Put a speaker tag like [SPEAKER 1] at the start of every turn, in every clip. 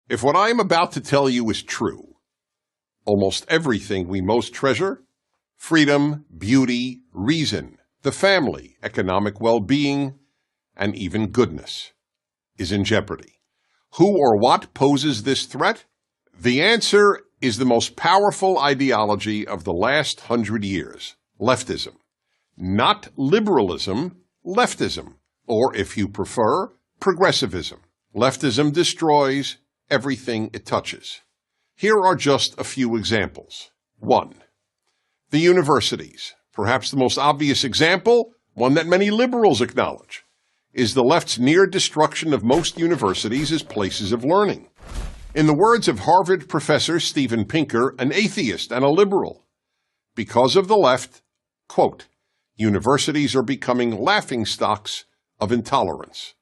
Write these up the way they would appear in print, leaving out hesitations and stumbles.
[SPEAKER 1] If what I am about to tell you is true, almost everything we most treasure, freedom, beauty, reason, the family, economic well-being, and even goodness, is in jeopardy. Who or what poses this threat? The answer is the most powerful ideology of the last 100 years, leftism. Not liberalism, leftism, or if you prefer, progressivism. Leftism destroys everything it touches. Here are just a few examples. 1. The universities. Perhaps the most obvious example, one that many liberals acknowledge, is the left's near destruction of most universities as places of learning. In the words of Harvard professor Steven Pinker, an atheist and a liberal, because of the left, quote, universities are becoming laughingstocks of intolerance,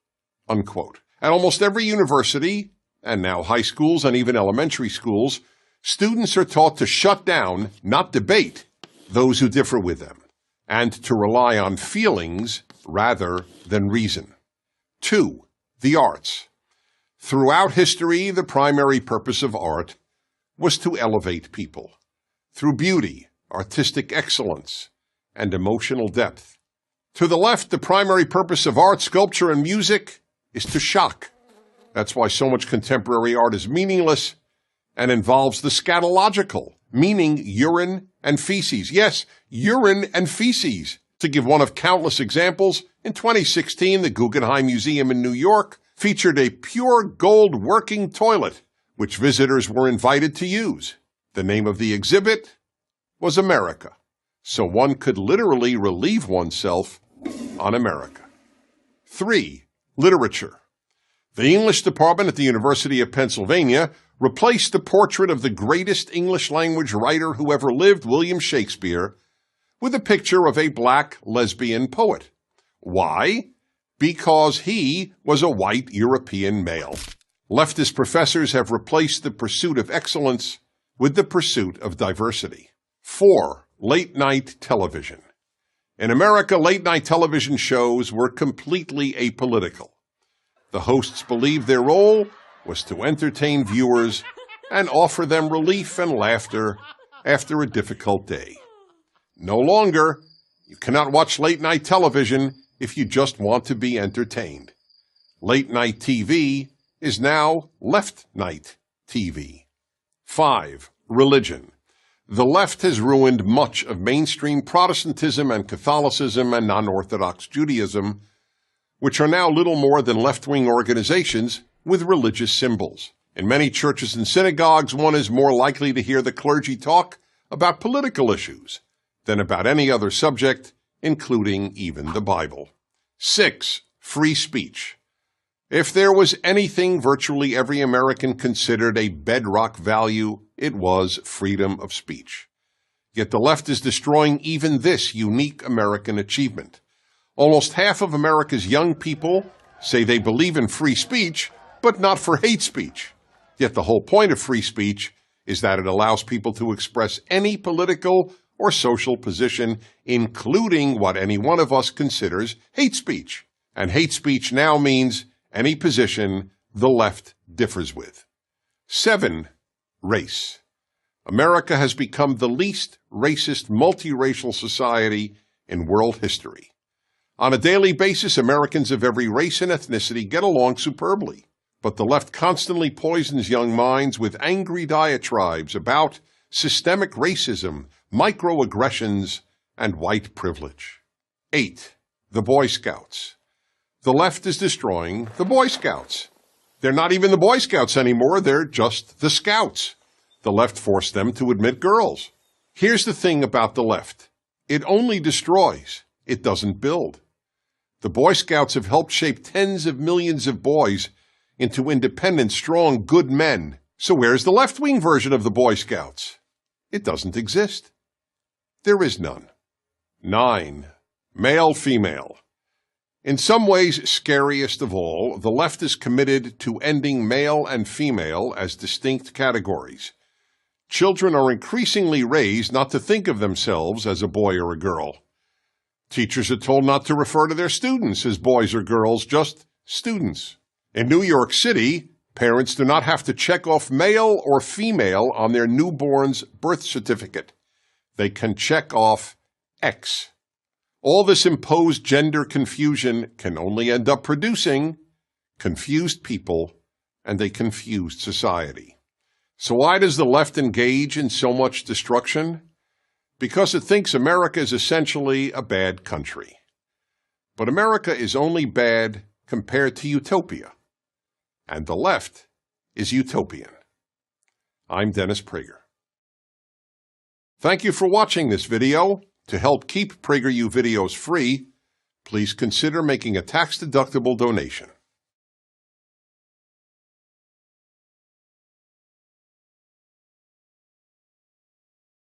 [SPEAKER 1] unquote. At almost every university, and now high schools and even elementary schools, students are taught to shut down, not debate, those who differ with them, and to rely on feelings rather than reason. 2. The arts. Throughout history, the primary purpose of art was to elevate people through beauty, artistic excellence, and emotional depth. To the left, the primary purpose of art, sculpture, and music is to shock. That's why so much contemporary art is meaningless and involves the scatological, meaning urine and feces. Yes, urine and feces. To give one of countless examples, in 2016, the Guggenheim Museum in New York featured a pure gold working toilet, which visitors were invited to use. The name of the exhibit was America, so one could literally relieve oneself on America. 3. Literature. The English department at the University of Pennsylvania replaced the portrait of the greatest English-language writer who ever lived, William Shakespeare, with a picture of a black lesbian poet. Why? Because he was a white European male. Leftist professors have replaced the pursuit of excellence with the pursuit of diversity. 4. Late-night television. In America, late-night television shows were completely apolitical. The hosts believed their role was to entertain viewers and offer them relief and laughter after a difficult day. No longer, you cannot watch late-night television if you just want to be entertained. Late-night TV is now left-night TV. 5. Religion. The left has ruined much of mainstream Protestantism and Catholicism and non-Orthodox Judaism, which are now little more than left-wing organizations with religious symbols. In many churches and synagogues, one is more likely to hear the clergy talk about political issues than about any other subject, including even the Bible. 6. Free speech. If there was anything virtually every American considered a bedrock value, it was freedom of speech. Yet the left is destroying even this unique American achievement. Almost half of America's young people say they believe in free speech, but not for hate speech. Yet the whole point of free speech is that it allows people to express any political or social position, including what any one of us considers hate speech. And hate speech now means any position the left differs with. 7. Race. America has become the least racist multiracial society in world history. On a daily basis, Americans of every race and ethnicity get along superbly, but the left constantly poisons young minds with angry diatribes about systemic racism, microaggressions, and white privilege. 8. The Boy Scouts. The left is destroying the Boy Scouts. They're not even the Boy Scouts anymore, they're just the Scouts. The left forced them to admit girls. Here's the thing about the left. It only destroys. It doesn't build. The Boy Scouts have helped shape tens of millions of boys into independent, strong, good men. So where's the left-wing version of the Boy Scouts? It doesn't exist. There is none. 9. Male-female. In some ways, scariest of all, the left is committed to ending male and female as distinct categories. Children are increasingly raised not to think of themselves as a boy or a girl. Teachers are told not to refer to their students as boys or girls, just students. In New York City, Parents do not have to check off male or female on their newborn's birth certificate. They can check off X. All this imposed gender confusion can only end up producing confused people and a confused society. So why does the left engage in so much destruction? Because it thinks America is essentially a bad country. But America is only bad compared to utopia. And the left is utopian. I'm Dennis Prager. Thank you for watching this video. To help keep PragerU videos free, please consider making a tax-deductible donation.